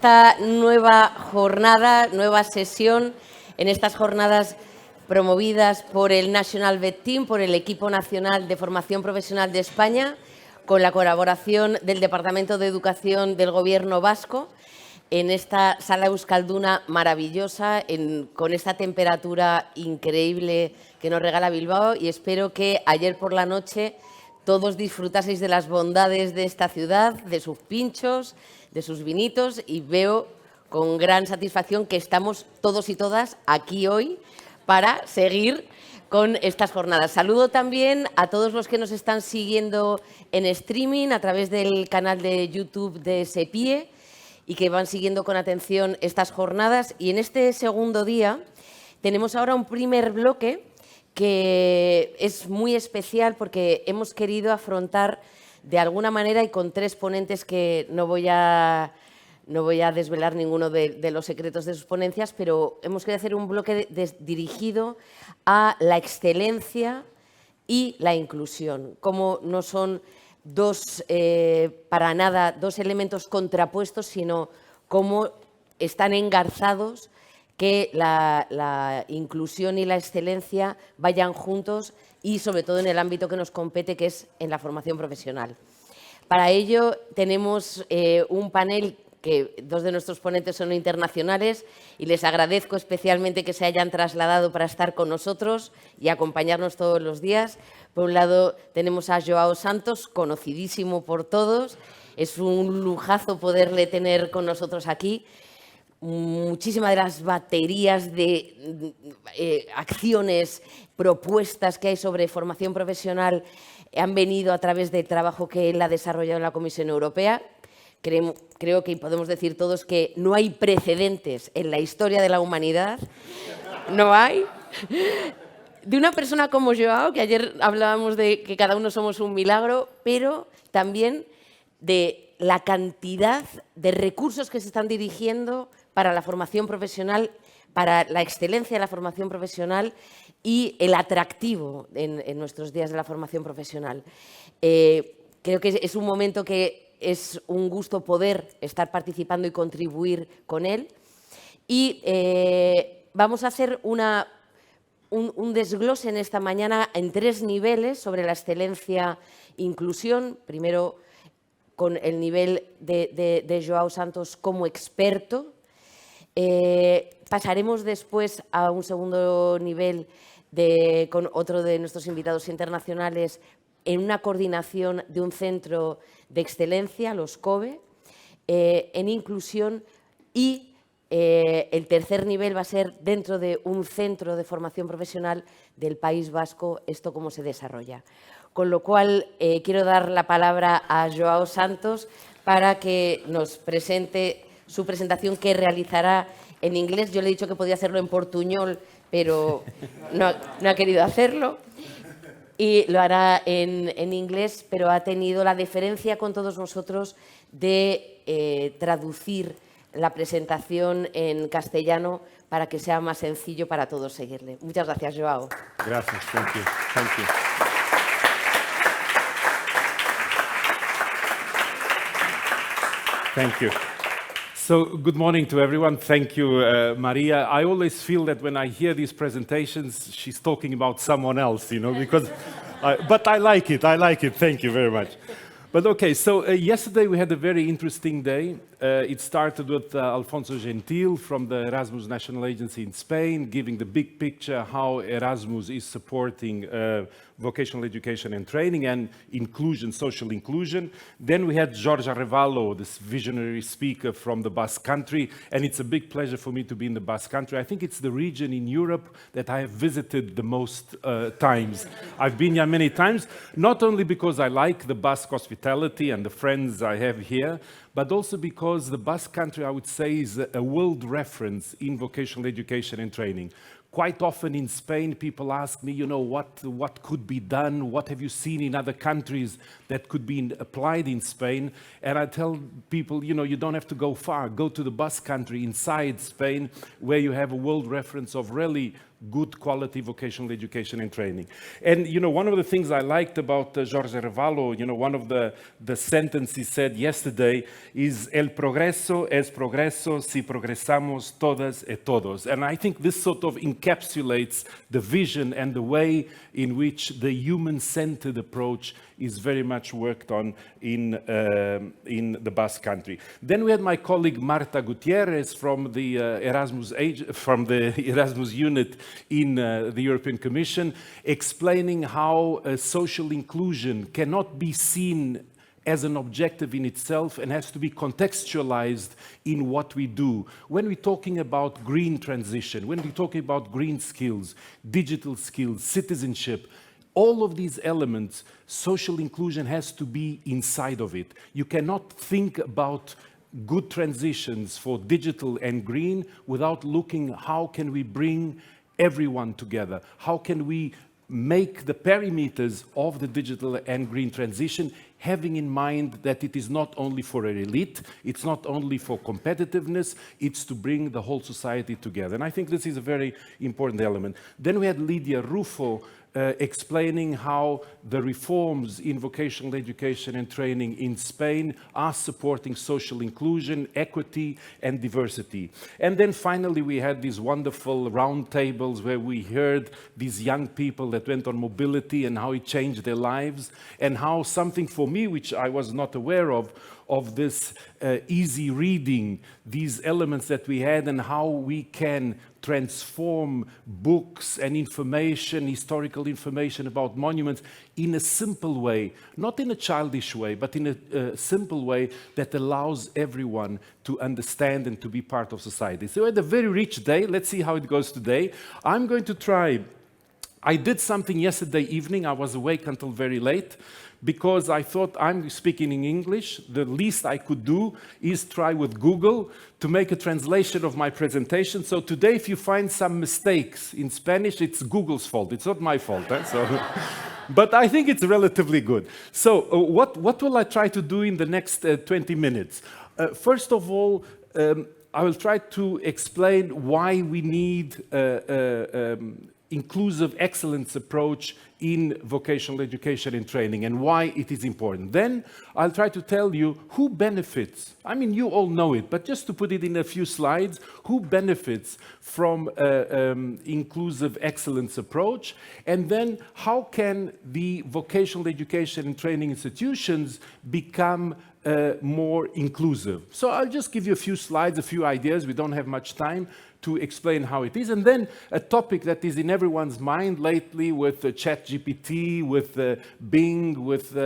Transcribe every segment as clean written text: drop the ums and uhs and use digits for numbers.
esta nueva jornada, nueva sesión, en estas jornadas promovidas por el National Vet Team, por el Equipo Nacional de Formación Profesional de España, con la colaboración del Departamento de Educación del Gobierno vasco, en esta sala Euskalduna maravillosa, con esta temperatura increíble que nos regala Bilbao, y espero que ayer por la noche todos disfrutaseis de las bondades de esta ciudad, de sus pinchos, de sus vinitos, y veo con gran satisfacción que estamos todos y todas aquí hoy para seguir con estas jornadas. Saludo también a todos los que nos están siguiendo en streaming a través del canal de YouTube de SEPIE y que van siguiendo con atención estas jornadas. Y en este segundo día tenemos ahora un primer bloque que es muy especial porque hemos querido afrontar de alguna manera, y con tres ponentes que no voy a desvelar ninguno de los secretos de sus ponencias, pero hemos querido hacer un bloque dirigido a la excelencia y la inclusión, como no son para nada dos elementos contrapuestos, sino cómo están engarzados, que la inclusión y la excelencia vayan juntos y sobre todo en el ámbito que nos compete, que es en la formación profesional. Para ello tenemos un panel que dos de nuestros ponentes son internacionales y les agradezco especialmente que se hayan trasladado para estar con nosotros y acompañarnos todos los días. Por un lado tenemos a Joao Santos, conocidísimo por todos. Es un lujazo poderle tener con nosotros aquí. Muchísimas de las baterías de acciones, propuestas que hay sobre formación profesional han venido a través del trabajo que él ha desarrollado en la Comisión Europea. Creo que podemos decir todos que no hay precedentes en la historia de la humanidad, no hay, de una persona como Joao, que ayer hablábamos de que cada uno somos un milagro, pero también de la cantidad de recursos que se están dirigiendo para la formación profesional, para la excelencia de la formación profesional y el atractivo en nuestros días de la formación profesional. Creo que es un momento que es un gusto poder estar participando y contribuir con él. Y vamos a hacer un desglose en esta mañana en tres niveles sobre la excelencia e inclusión. Primero, con el nivel de Joao Santos como experto. Pasaremos después a un segundo nivel con otro de nuestros invitados internacionales en una coordinación de un centro de excelencia, los COBE, en inclusión, y el tercer nivel va a ser dentro de un centro de formación profesional del País Vasco, esto cómo se desarrolla. Con lo cual, quiero dar la palabra a Joao Santos para que nos presente su presentación, que realizará en inglés. Yo le he dicho que podía hacerlo en portuñol, pero no ha querido hacerlo. Y lo hará en inglés, pero ha tenido la deferencia con todos nosotros de traducir la presentación en castellano para que sea más sencillo para todos seguirle. Muchas gracias, Joao. Gracias, thank you. Thank you. Thank you. So, good morning to everyone. Thank you, Maria. I always feel that when I hear these presentations, she's talking about someone else, you know, because, but I like it. Thank you very much. But okay, so yesterday we had a very interesting day. It started with Alfonso Gentil from the Erasmus National Agency in Spain, giving the big picture how Erasmus is supporting vocational education and training and inclusion, social inclusion. Then we had Jorge Arevalo, this visionary speaker from the Basque Country, and it's a big pleasure for me to be in the Basque Country. I think it's the region in Europe that I have visited the most times. I've been here many times, not only because I like the Basque hospitality and the friends I have here, but also because the Basque Country, I would say, is a world reference in vocational education and training. Quite often in Spain, people ask me, you know, what could be done? What have you seen in other countries that could be applied in Spain? And I tell people, you know, you don't have to go far. Go to the Basque Country inside Spain, where you have a world reference of really good quality vocational education and training. And, you know, one of the things I liked about Jorge Revallo, you know, one of the sentences he said yesterday is el progreso es progreso si progresamos todas y todos. And I think this sort of encapsulates the vision and the way in which the human-centered approach is very much worked on in the Basque Country. Then we had my colleague Marta Gutierrez from the Erasmus unit in the European Commission, explaining how social inclusion cannot be seen as an objective in itself and has to be contextualized in what we do. When we're talking about green transition, when we're talking about green skills, digital skills, citizenship, all of these elements, social inclusion has to be inside of it. You cannot think about good transitions for digital and green without looking how can we bring everyone together? How can we make the perimeters of the digital and green transition, having in mind that it is not only for an elite, it's not only for competitiveness, it's to bring the whole society together. And I think this is a very important element. Then we had Lydia Rufo explaining how the reforms in vocational education and training in Spain are supporting social inclusion, equity, and diversity. And then finally, we had these wonderful roundtables where we heard these young people that went on mobility and how it changed their lives, and how something for me, which I was not aware of this easy reading, these elements that we had, and how we can transform books and information, historical information about monuments in a simple way, not in a childish way, but in a simple way that allows everyone to understand and to be part of society. So we had a very rich day. Let's see how it goes today. I'm going to try. I did something yesterday evening. I was awake until very late, because I thought I'm speaking in English. The least I could do is try with Google to make a translation of my presentation. So today, if you find some mistakes in Spanish, it's Google's fault. It's not my fault. So, but I think it's relatively good. So what will I try to do in the next 20 minutes? First of all, I will try to explain why we need inclusive excellence approach in vocational education and training and why it is important. Then I'll try to tell you who benefits. I mean, you all know it, but just to put it in a few slides, who benefits from inclusive excellence approach, and then how can the vocational education and training institutions become more inclusive. So I'll just give you a few slides, a few ideas. We don't have much time to explain how it is. And then a topic that is in everyone's mind lately with ChatGPT, with Bing, with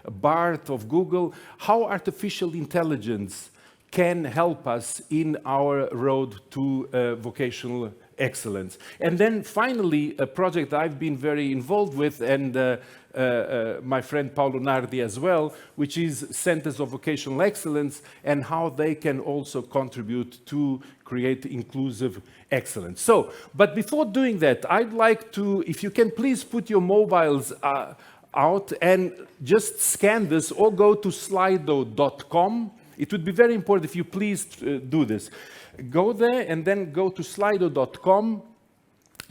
Bart of Google, how artificial intelligence can help us in our road to vocational excellence. And then finally, a project I've been very involved with, and my friend Paulo Nardi as well, which is Centers of Vocational Excellence, and how they can also contribute to create inclusive excellence. So, but before doing that, I'd like to, if you can please put your mobiles out and just scan this, or go to slido.com. It would be very important if you please do this. Go there and then go to slido.com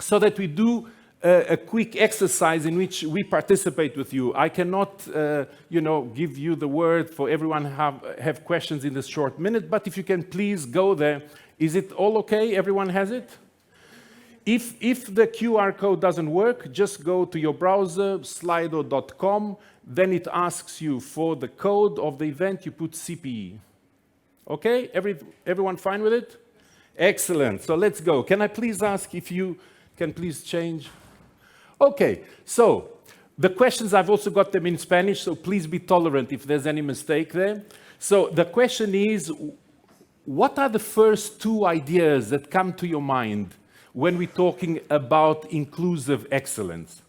so that we do a quick exercise in which we participate with you. I cannot, give you the word for everyone have questions in this short minute, but if you can please go there. Is it all okay? Everyone has it? If the QR code doesn't work, just go to your browser, slido.com, then it asks you for the code of the event, you put CPE. Okay? Everyone fine with it? Excellent. So let's go. Can I please ask if you can please change? Okay. So the questions, I've also got them in Spanish, so please be tolerant if there's any mistake there. So the question is, what are the first two ideas that come to your mind when we're talking about inclusive excellence?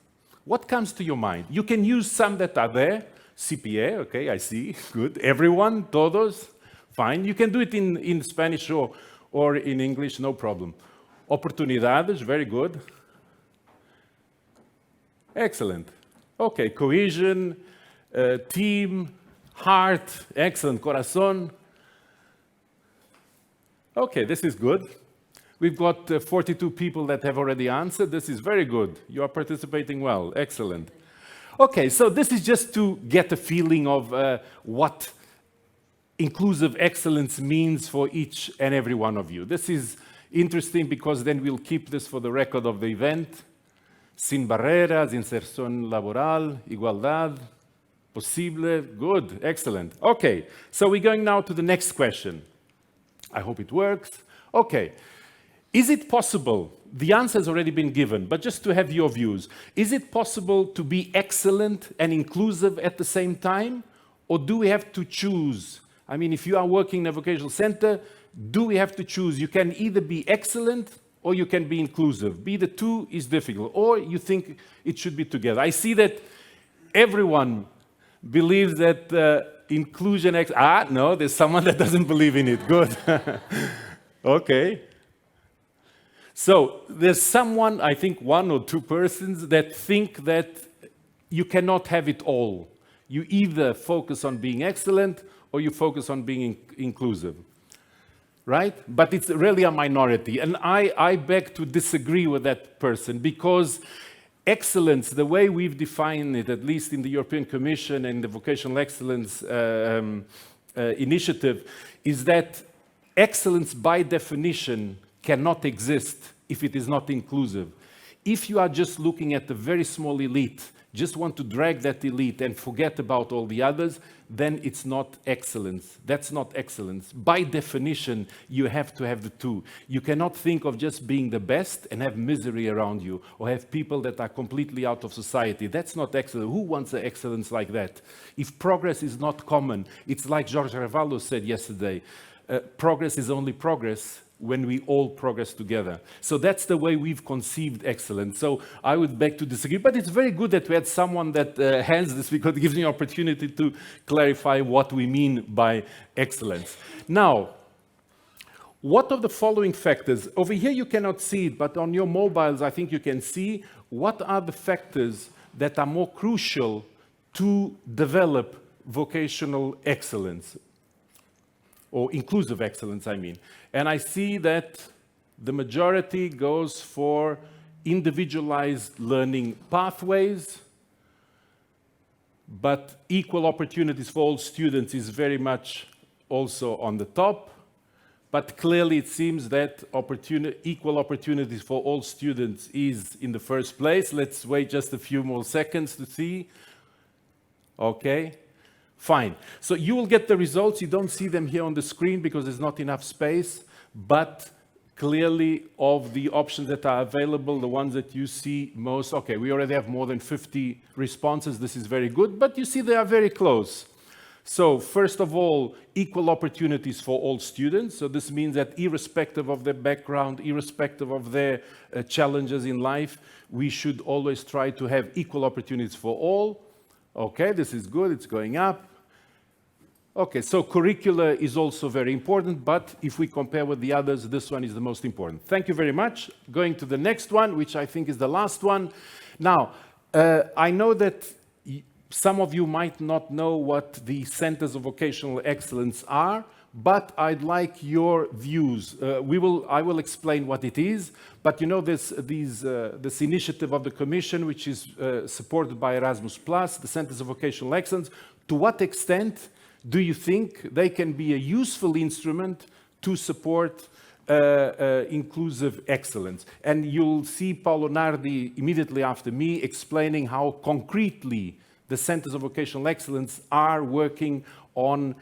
What comes to your mind? You can use some that are there. CPA, okay, I see. Good. Everyone, todos, fine. You can do it in Spanish or in English, no problem. Oportunidades, very good. Excellent. Okay, cohesion, team, heart, excellent. Corazón. Okay, this is good. We've got 42 people that have already answered. This is very good. You are participating well. Excellent. Okay, so this is just to get a feeling of what inclusive excellence means for each and every one of you. This is interesting because then we'll keep this for the record of the event. Sin barreras, inserción laboral, igualdad, posible, good, excellent. Okay, so we're going now to the next question. I hope it works. Okay. Is it possible, the answer has already been given, but just to have your views, is it possible to be excellent and inclusive at the same time? Or do we have to choose? I mean, if you are working in a vocational center, do we have to choose? You can either be excellent or you can be inclusive. Be the two is difficult, or you think it should be together. I see that everyone believes that inclusion, no, there's someone that doesn't believe in it. Good. Okay. So there's someone, I think one or two persons, that think that you cannot have it all. You either focus on being excellent or you focus on being inclusive, right? But it's really a minority. And I beg to disagree with that person, because excellence, the way we've defined it, at least in the European Commission and the Vocational Excellence Initiative, is that excellence by definition cannot exist if it is not inclusive. If you are just looking at the very small elite, just want to drag that elite and forget about all the others, then it's not excellence. That's not excellence. By definition, you have to have the two. You cannot think of just being the best and have misery around you, or have people that are completely out of society. That's not excellence. Who wants an excellence like that? If progress is not common, it's like Jorge Ravallo said yesterday, progress is only progress when we all progress together. So that's the way we've conceived excellence. So I would beg to disagree, but it's very good that we had someone that hands this, because it gives me an opportunity to clarify what we mean by excellence. Now, what of the following factors? Over here you cannot see it, but on your mobiles I think you can see what are the factors that are more crucial to develop vocational excellence, or inclusive excellence, I mean. And I see that the majority goes for individualized learning pathways, but equal opportunities for all students is very much also on the top. But clearly it seems that equal opportunities for all students is in the first place. Let's wait just a few more seconds to see. Okay. Fine. So you will get the results. You don't see them here on the screen because there's not enough space, but clearly of the options that are available, the ones that you see most, okay, we already have more than 50 responses. This is very good, but you see they are very close. So first of all, equal opportunities for all students. So this means that irrespective of their background, irrespective of their challenges in life, we should always try to have equal opportunities for all. Okay, this is good, it's going up. Okay, so curricular is also very important, but if we compare with the others, this one is the most important. Thank you very much. Going to the next one, which I think is the last one. Now, I know that some of you might not know what the Centers of Vocational Excellence are, but I'd like your views. I will explain what it is, but you know this initiative of the Commission, which is supported by Erasmus+, the Centers of Vocational Excellence, to what extent do you think they can be a useful instrument to support inclusive excellence? And you'll see Paolo Nardi immediately after me explaining how concretely the Centers of Vocational Excellence are working on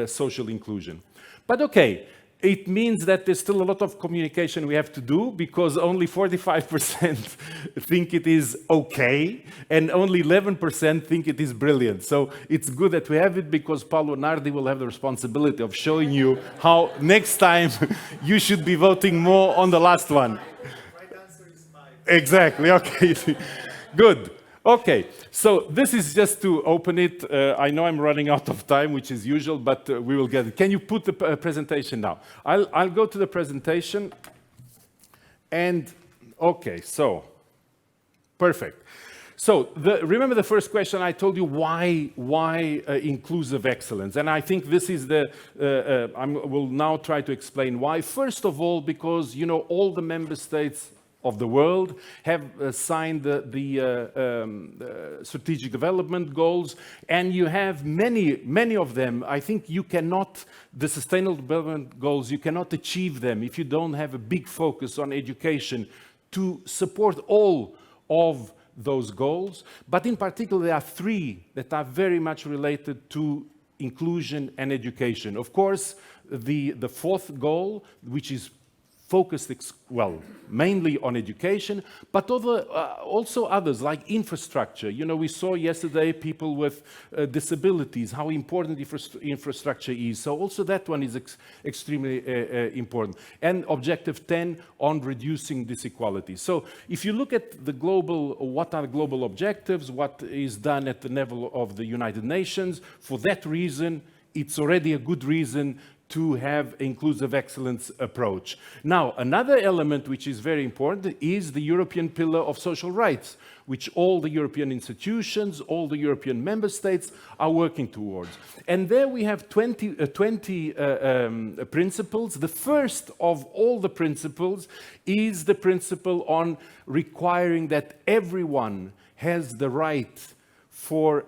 social inclusion. But okay, it means that there's still a lot of communication we have to do, because only 45% think it is okay, and only 11% think it is brilliant. So it's good that we have it, because Paolo Nardi will have the responsibility of showing you how next time you should be voting more on the last one. Right answer is 5. Exactly, okay. Good. Okay, so this is just to open it. I know I'm running out of time, which is usual, but we will get it. Can you put the presentation now? I'll go to the presentation. And, okay, so, perfect. So remember the first question I told you, why inclusive excellence? And I think this is I will now try to explain why. First of all, because, you know, all the member states of the world have signed the strategic development goals, and you have many of them. I think you cannot, the sustainable development goals, you cannot achieve them if you don't have a big focus on education to support all of those goals. But in particular, there are three that are very much related to inclusion and education. Of course, the fourth goal, which is focused, mainly on education, but also others like infrastructure. You know, we saw yesterday people with disabilities, how important infrastructure is. So also that one is extremely important. And objective 10 on reducing disequality. So if you look at the global, what are global objectives, what is done at the level of the United Nations, for that reason, it's already a good reason to have inclusive excellence approach. Now, another element which is very important is the European pillar of social rights, which all the European institutions, all the European member states are working towards. And there we have 20 principles. The first of all the principles is the principle on requiring that everyone has the right for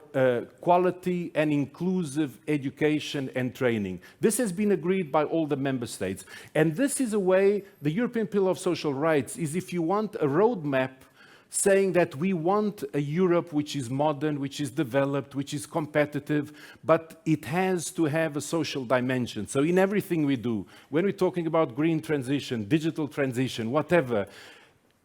quality and inclusive education and training. This has been agreed by all the member states. And this is a way, the European Pillar of Social Rights is, if you want, a roadmap saying that we want a Europe which is modern, which is developed, which is competitive, but it has to have a social dimension. So in everything we do, when we're talking about green transition, digital transition, whatever,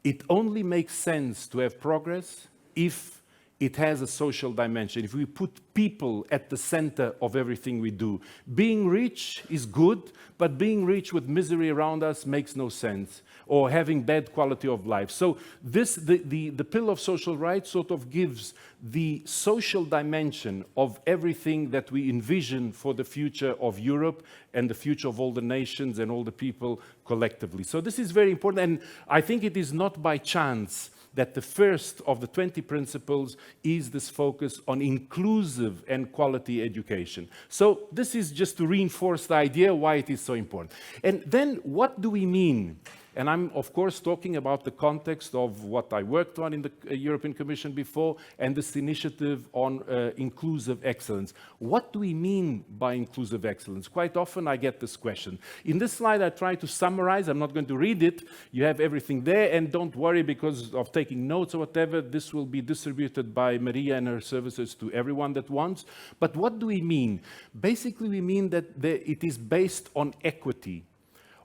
it only makes sense to have progress if it has a social dimension, if we put people at the center of everything we do. Being rich is good, but being rich with misery around us makes no sense, or having bad quality of life. So the Pillar of Social Rights sort of gives the social dimension of everything that we envision for the future of Europe and the future of all the nations and all the people collectively. So this is very important, and I think it is not by chance that the first of the 20 principles is this focus on inclusive and quality education. So this is just to reinforce the idea why it is so important. And then what do we mean? And I'm, of course, talking about the context of what I worked on in the European Commission before and this initiative on inclusive excellence. What do we mean by inclusive excellence? Quite often I get this question. In this slide, I try to summarize. I'm not going to read it. You have everything there, and don't worry because of taking notes or whatever. This will be distributed by Maria and her services to everyone that wants. But what do we mean? Basically, we mean that it is based on equity,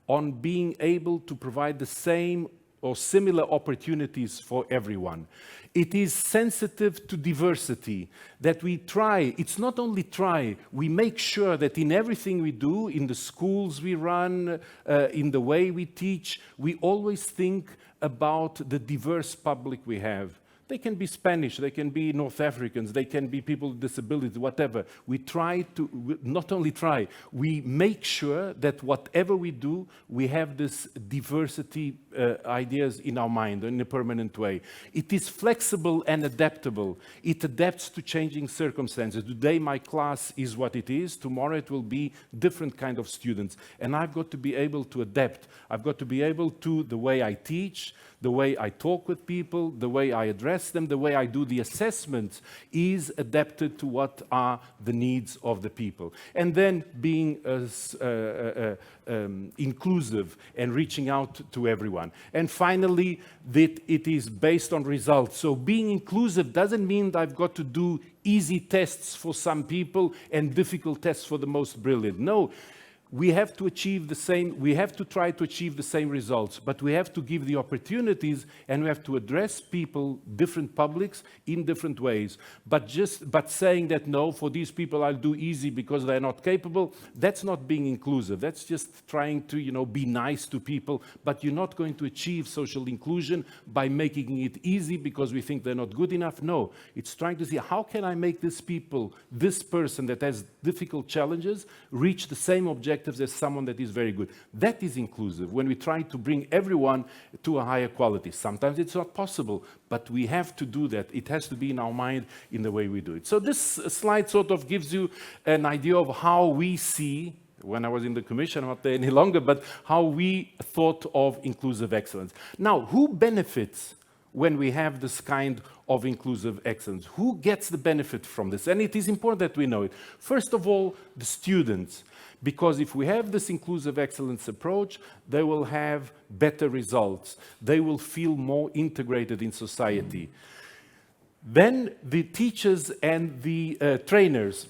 on being able to provide the same or similar opportunities for everyone. It is sensitive to diversity, that we try, it's not only try, we make sure that in everything we do, in the schools we run, in the way we teach, we always think about the diverse public we have. They can be Spanish, they can be North Africans, they can be people with disabilities, whatever. We try to, not only try, we make sure that whatever we do, we have this diversity ideas in our mind in a permanent way. It is flexible and adaptable. It adapts to changing circumstances. Today my class is what it is, tomorrow it will be different kind of students. And I've got to be able to adapt. I've got to be able to, the way I teach, the way I talk with people, the way I address them, the way I do the assessments is adapted to what are the needs of the people. And then being inclusive and reaching out to everyone. And finally, that it is based on results. So being inclusive doesn't mean that I've got to do easy tests for some people and difficult tests for the most brilliant. No. We have to achieve the same, we have to try to achieve the same results, but we have to give the opportunities and we have to address people, different publics, in different ways. But saying that, no, for these people I'll do easy because they're not capable, that's not being inclusive. That's just trying to, be nice to people, but you're not going to achieve social inclusion by making it easy because we think they're not good enough. No, it's trying to see, how can I make this person that has difficult challenges, reach the same objectives objectives as someone that is very good. That is inclusive, when we try to bring everyone to a higher quality. Sometimes it's not possible, but we have to do that. It has to be in our mind in the way we do it. So this slide sort of gives you an idea of how we see, when I was in the commission, I'm not there any longer, but how we thought of inclusive excellence. Now, who benefits when we have this kind of inclusive excellence? Who gets the benefit from this? And it is important that we know it. First of all, the students. Because if we have this inclusive excellence approach, they will have better results. They will feel more integrated in society. Then the teachers and the trainers,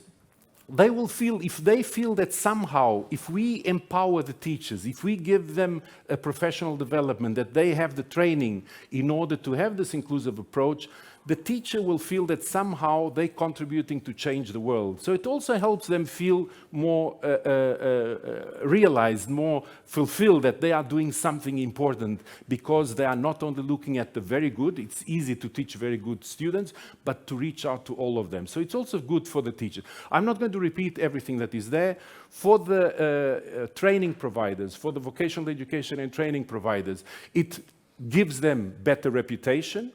they will feel, if they feel that somehow, if we empower the teachers, if we give them a professional development, that they have the training in order to have this inclusive approach, the teacher will feel that somehow they're contributing to change the world. So it also helps them feel more realized, more fulfilled, that they are doing something important, because they are not only looking at the very good, it's easy to teach very good students, but to reach out to all of them. So it's also good for the teacher. I'm not going to repeat everything that is there. For the training providers, for the vocational education and training providers, it gives them better reputation,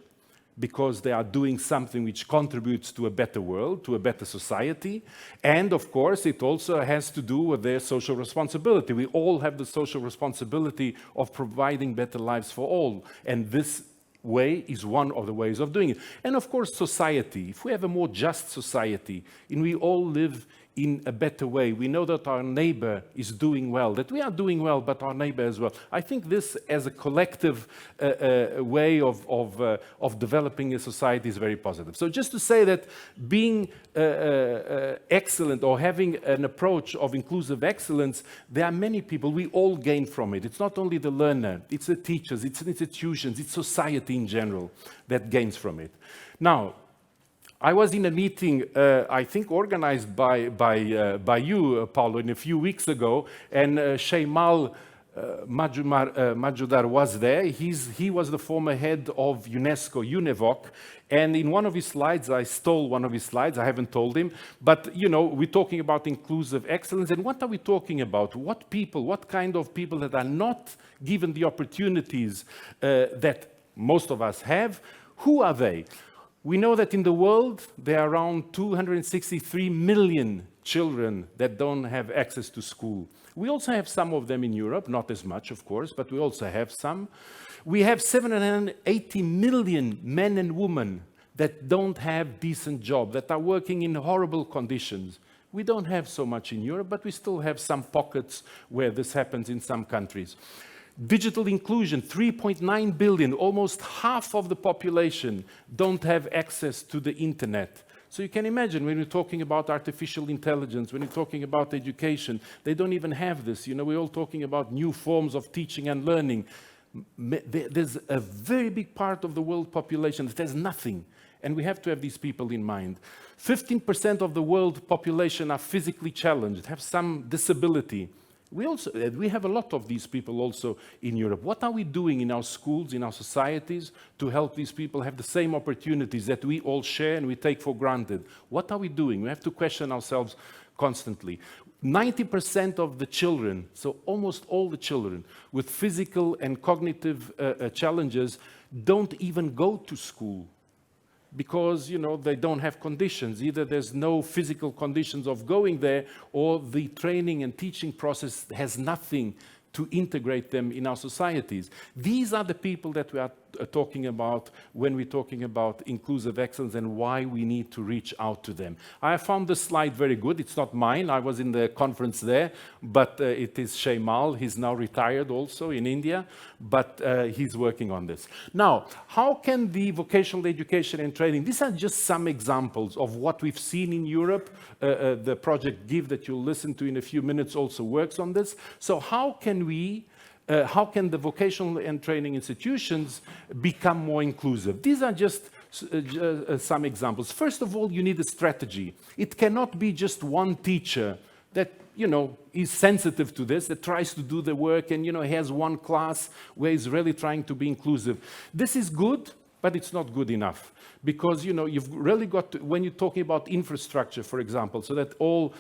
because they are doing something which contributes to a better world, to a better society. And of course, it also has to do with their social responsibility. We all have the social responsibility of providing better lives for all. And this way is one of the ways of doing it. And of course, society. If we have a more just society, and we all live in a better way, we know that our neighbor is doing well, that we are doing well, but our neighbor as well. I think this, as a collective way of developing a society, is very positive. So just to say that being excellent, or having an approach of inclusive excellence, there are many people, we all gain from it. It's not only the learner, it's the teachers, it's the institutions, it's society in general that gains from it. Now, I was in a meeting, I think organized by you, Paulo, a few weeks ago, and Sheimal Majudar was there. He was the former head of UNESCO, UNEVOC, and in one of his slides, I stole one of his slides, I haven't told him, but you know, we're talking about inclusive excellence, and what are we talking about? What people, what kind of people that are not given the opportunities that most of us have, who are they? We know that in the world, there are around 263 million children that don't have access to school. We also have some of them in Europe, not as much, of course, but we also have some. We have 780 million men and women that don't have decent jobs, that are working in horrible conditions. We don't have so much in Europe, but we still have some pockets where this happens in some countries. Digital inclusion, 3.9 billion, almost half of the population don't have access to the internet. So you can imagine, when we're talking about artificial intelligence, when we're talking about education, they don't even have this. You know, we're all talking about new forms of teaching and learning. There's a very big part of the world population that has nothing, and we have to have these people in mind. 15% of the world population are physically challenged, have some disability. We have a lot of these people also in Europe. What are we doing in our schools, in our societies, to help these people have the same opportunities that we all share and we take for granted? What are we doing? We have to question ourselves constantly. 90% of the children, so almost all the children with physical and cognitive challenges, don't even go to school, because, you know, they don't have conditions. Either there's no physical conditions of going there, or the training and teaching process has nothing to integrate them in our societies. These are the people that we are talking about when we're talking about inclusive excellence and why we need to reach out to them. I found this slide very good. It's not mine. I was in the conference there, but it is Sheimal. He's now retired also in India, but he's working on this. Now, how can the vocational education and training, these are just some examples of what we've seen in Europe. The project GIVE that you'll listen to in a few minutes also works on this. So how can the vocational and training institutions become more inclusive? These are just some examples. First of all, you need a strategy. It cannot be just one teacher that, you know, is sensitive to this, that tries to do the work and, you know, has one class where he's really trying to be inclusive. This is good but it's not good enough. Because, you know, you've really got to, when you're talking about infrastructure, for example, so that all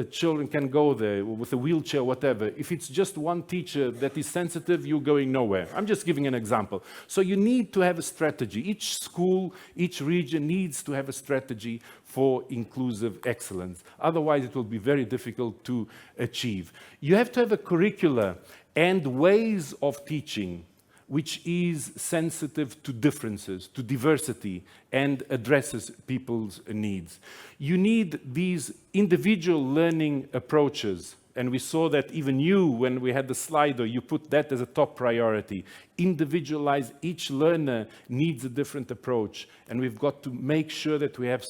children can go there with a wheelchair, whatever, if it's just one teacher that is sensitive, you're going nowhere. I'm just giving an example. So you need to have a strategy. Each school, each region needs to have a strategy for inclusive excellence. Otherwise, it will be very difficult to achieve. You have to have a curricula and ways of teaching which is sensitive to differences, to diversity, and addresses people's needs. You need these individual learning approaches, and we saw that even you, when we had the Slido, you put that as a top priority. Individualize, each learner needs a different approach, and we've got to make sure that we have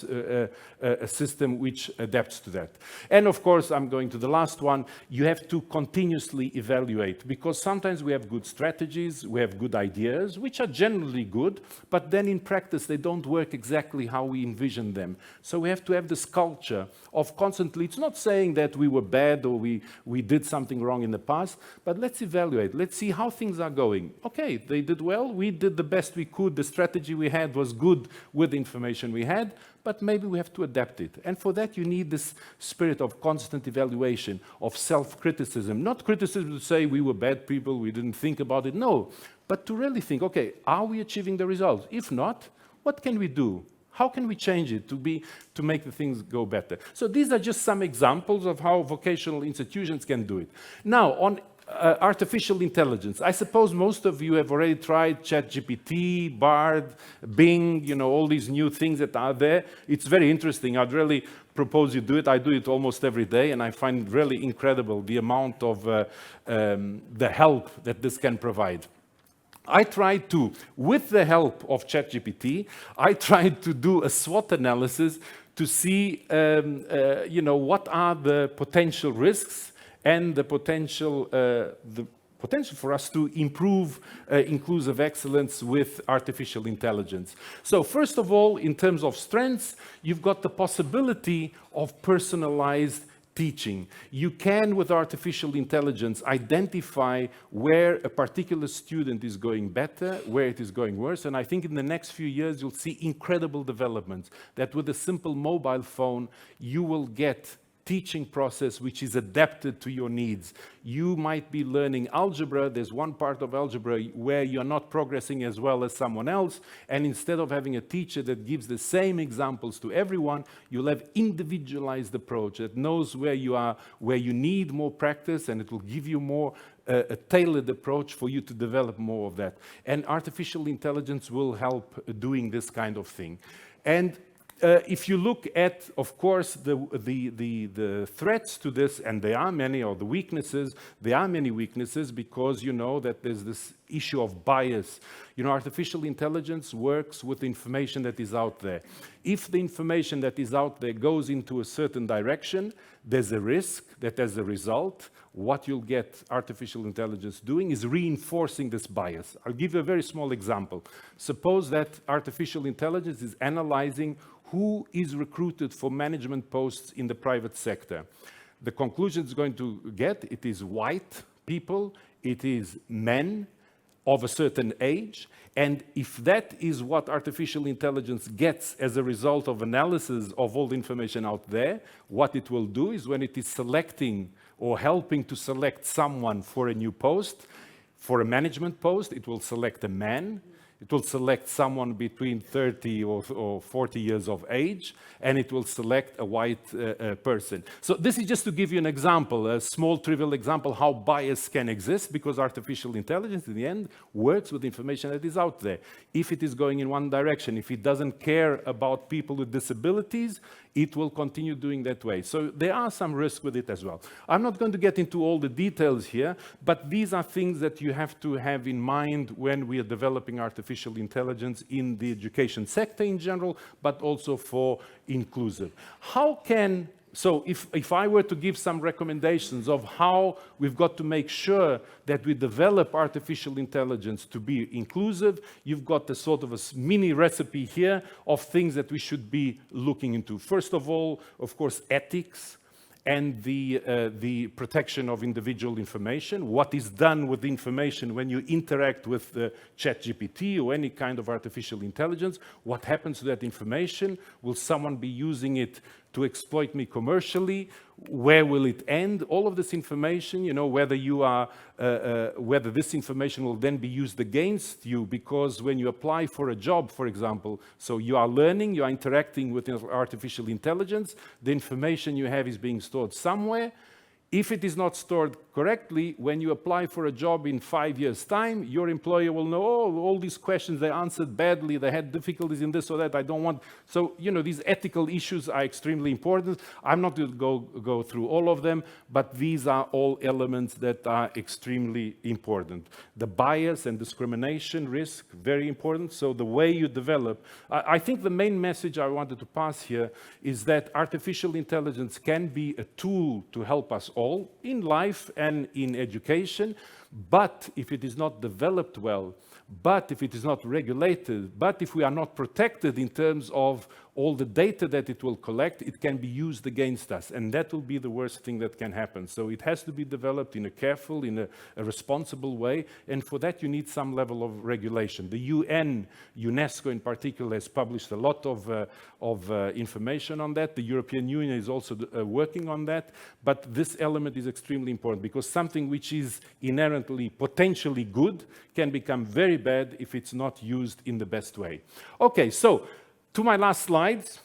a system which adapts to that. And of course, I'm going to the last one, you have to continuously evaluate, because sometimes we have good strategies, we have good ideas, which are generally good, but then in practice they don't work exactly how we envision them. So we have to have this culture of constantly, it's not saying that we were bad or we did something wrong in the past, but let's evaluate, let's see how things are going. Okay, they did well, we did the best we could, the strategy we had was good with the information we had, but maybe we have to adapt it. And for that you need this spirit of constant evaluation, of self-criticism. Not criticism to say we were bad people, we didn't think about it, no. But to really think, okay, are we achieving the results? If not, what can we do? How can we change it to make the things go better? So these are just some examples of how vocational institutions can do it. Now, on artificial intelligence. I suppose most of you have already tried ChatGPT, Bard, Bing, you know, all these new things that are there. It's very interesting. I'd really propose you do it. I do it almost every day, and I find really incredible the amount of the help that this can provide. I tried to, with the help of ChatGPT, I tried to do a SWOT analysis to see, you know, what are the potential risks and the potential for us to improve inclusive excellence with artificial intelligence. So first of all, in terms of strengths, you've got the possibility of personalized teaching. You can, with artificial intelligence, identify where a particular student is going better, where it is going worse, and I think in the next few years you'll see incredible developments, that with a simple mobile phone you will get teaching process which is adapted to your needs. You might be learning algebra, there's one part of algebra where you're not progressing as well as someone else, and instead of having a teacher that gives the same examples to everyone, you'll have individualized approach that knows where you are, where you need more practice, and it will give you more a tailored approach for you to develop more of that. And artificial intelligence will help doing this kind of thing. And if you look at, of course, the threats to this, and there are many, or the weaknesses, there are many weaknesses because you know that there's this issue of bias. You know, artificial intelligence works with information that is out there. If the information that is out there goes into a certain direction, there's a risk that as a result, what you'll get artificial intelligence doing is reinforcing this bias. I'll give you a very small example. Suppose that artificial intelligence is analyzing who is recruited for management posts in the private sector. The conclusion it's going to get, it is white people, it is men of a certain age, and if that is what artificial intelligence gets as a result of analysis of all the information out there, what it will do is when it is selecting or helping to select someone for a new post, for a management post, it will select a man. It will select someone between 30 or 40 years of age, and it will select a white person. So this is just to give you an example, a small trivial example how bias can exist, because artificial intelligence in the end works with information that is out there. If it is going in one direction, if it doesn't care about people with disabilities, it will continue doing that way. So there are some risks with it as well. I'm not going to get into all the details here, but these are things that you have to have in mind when we are developing artificial intelligence in the education sector in general, but also for inclusive. So if I were to give some recommendations of how we've got to make sure that we develop artificial intelligence to be inclusive, you've got a sort of a mini recipe here of things that we should be looking into. First of all, of course, ethics. and the protection of individual information. What is done with the information when you interact with ChatGPT or any kind of artificial intelligence? What happens to that information? Will someone be using it to exploit me commercially? Where will it end? All of this information, you know, whether you are, whether this information will then be used against you, because when you apply for a job, for example, so you are learning, you are interacting with artificial intelligence, the information you have is being stored somewhere. If it is not stored correctly, when you apply for a job in 5 years' time, your employer will know, oh, all these questions, they answered badly, they had difficulties in this or that, I don't want. So, you know, these ethical issues are extremely important. I'm not going to go through all of them, but these are all elements that are extremely important. The bias and discrimination risk, very important. So the way you develop, I think the main message I wanted to pass here is that artificial intelligence can be a tool to help us all in life and in education, but if it is not developed well, but if it is not regulated, but if we are not protected in terms of all the data that it will collect, it can be used against us, and that will be the worst thing that can happen. So it has to be developed in a careful, in a responsible way, and for that you need some level of regulation. The UN, UNESCO in particular, has published a lot of information on that. The European Union is also working on that, but this element is extremely important, because something which is inherently, potentially good can become very bad if it's not used in the best way. Okay, so to my last slides,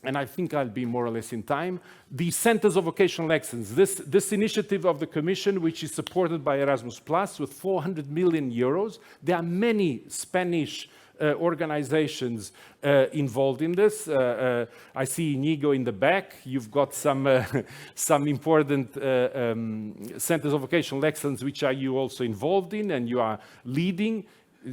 and I think I'll be more or less in time, the Centers of Vocational Excellence, this initiative of the Commission, which is supported by Erasmus Plus with 400 million euros. There are many Spanish organizations involved in this. I see Inigo in the back. You've got some important Centers of Vocational Excellence which are you also involved in and you are leading.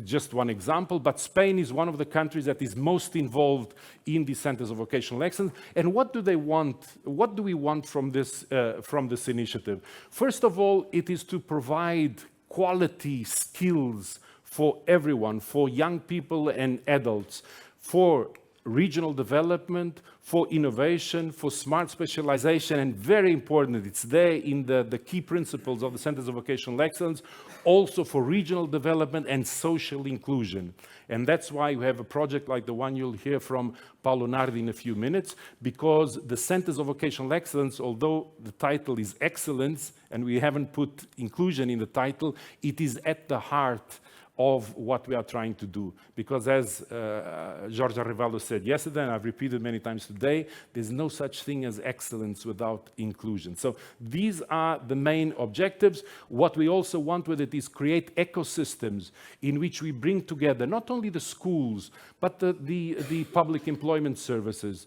Just one example, but Spain is one of the countries that is most involved in the Centers of Vocational Excellence. And what do they want? What do we want from this initiative? First of all, it is to provide quality skills for everyone, for young people and adults, for regional development, for innovation, for smart specialization, and very important, it's there in the key principles of the Centers of Vocational Excellence, also for regional development and social inclusion. And that's why we have a project like the one you'll hear from Paulo Nardi in a few minutes, because the Centers of Vocational Excellence, although the title is Excellence, and we haven't put inclusion in the title, it is at the heart of what we are trying to do. Because as Jorge Arevalo said yesterday, and I've repeated many times today, there's no such thing as excellence without inclusion. So these are the main objectives. What we also want with it is create ecosystems in which we bring together not only the schools, but the public employment services,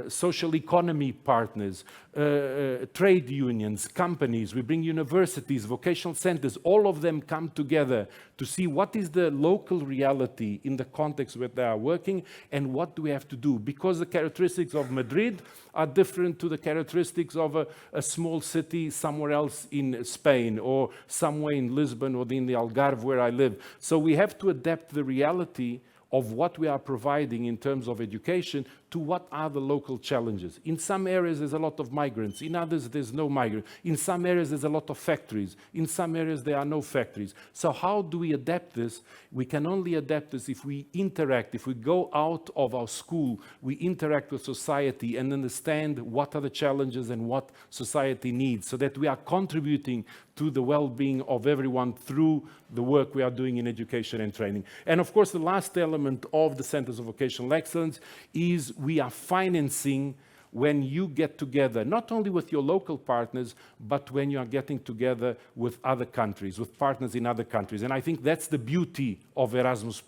social economy partners, trade unions, companies, we bring universities, vocational centers, all of them come together to see what is the local reality in the context where they are working and what do we have to do. Because the characteristics of Madrid are different to the characteristics of a small city somewhere else in Spain or somewhere in Lisbon or in the Algarve where I live. So we have to adapt the reality of what we are providing in terms of education to what are the local challenges. In some areas, there's a lot of migrants. In others, there's no migrants. In some areas, there's a lot of factories. In some areas, there are no factories. So how do we adapt this? We can only adapt this if we interact, if we go out of our school, we interact with society and understand what are the challenges and what society needs, so that we are contributing to the well-being of everyone through the work we are doing in education and training. And of course, the last element of the Centers of Vocational Excellence is we are financing when you get together, not only with your local partners, but when you are getting together with other countries, with partners in other countries. And I think that's the beauty of Erasmus+.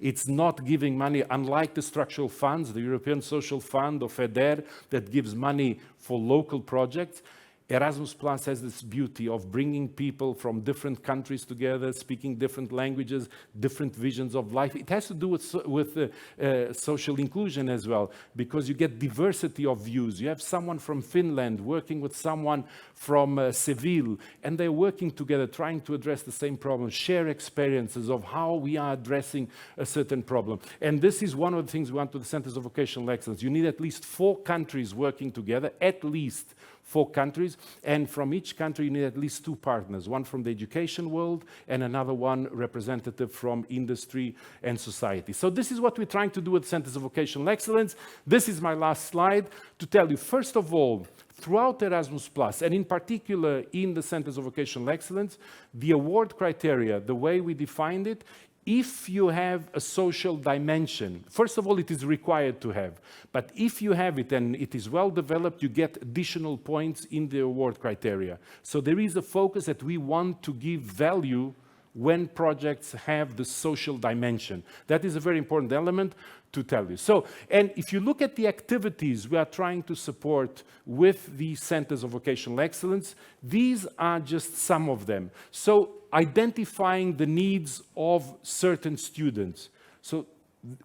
It's not giving money, unlike the structural funds, the European Social Fund or FEDER, that gives money for local projects. Erasmus Plus has this beauty of bringing people from different countries together, speaking different languages, different visions of life. It has to do with social inclusion as well, because you get diversity of views. You have someone from Finland working with someone from Seville, and they're working together, trying to address the same problem, share experiences of how we are addressing a certain problem. And this is one of the things we want to the Centers of Vocational Excellence. You need at least 4 countries working together, at least 4 countries, and from each country you need at least 2 partners, one from the education world and another one representative from industry and society. So this is what we're trying to do with Centers of Vocational Excellence. This is my last slide to tell you, first of all, throughout Erasmus Plus, and in particular in the Centers of Vocational Excellence, the award criteria, the way we defined it, if you have a social dimension, first of all, it is required to have. But if you have it and it is well developed, you get additional points in the award criteria. So there is a focus that we want to give value when projects have the social dimension. That is a very important element to tell you. So, and if you look at the activities we are trying to support with the Centers of Vocational Excellence, these are just some of them. So, identifying the needs of certain students. So,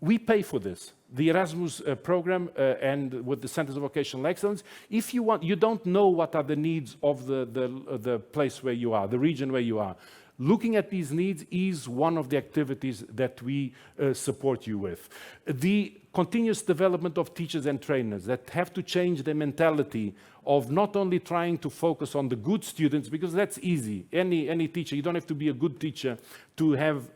we pay for this. The Erasmus program and with the Centers of Vocational Excellence, if you want, you don't know what are the needs of the place where you are, the region where you are. Looking at these needs is one of the activities that we support you with. The continuous development of teachers and trainers that have to change their mentality of not only trying to focus on the good students, because that's easy. Any teacher, you don't have to be a good teacher to have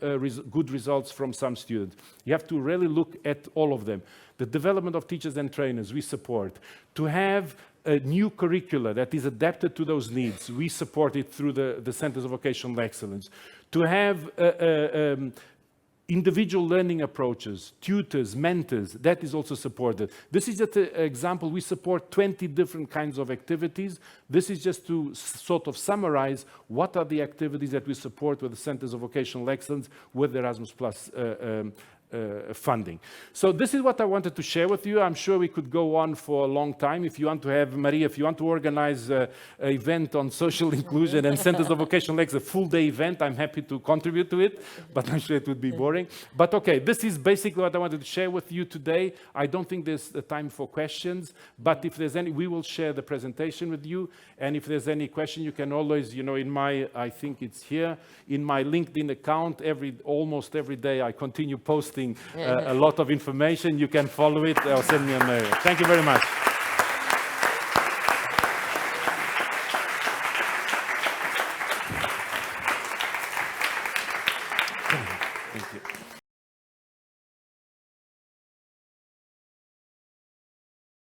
good results from some students. You have to really look at all of them. The development of teachers and trainers, we support. To have a new curricula that is adapted to those needs, we support it through the Centers of Vocational Excellence. To have individual learning approaches, tutors, mentors, that is also supported. This is just an example. We support 20 different kinds of activities. This is just to sort of summarize what are the activities that we support with the Centers of Vocational Excellence with the Erasmus Plus funding. So this is what I wanted to share with you. I'm sure we could go on for a long time. If you want to have, Maria, if you want to organize an event on social inclusion and Centers of Vocational Excellence, a full-day event, I'm happy to contribute to it, but I'm sure it would be boring. But okay, this is basically what I wanted to share with you today. I don't think there's the time for questions, but if there's any, we will share the presentation with you. And if there's any question, you can always, you know, in my, I think it's here, in my LinkedIn account, almost every day I continue posting a lot of information. You can follow it or send me a mail. Thank you very much.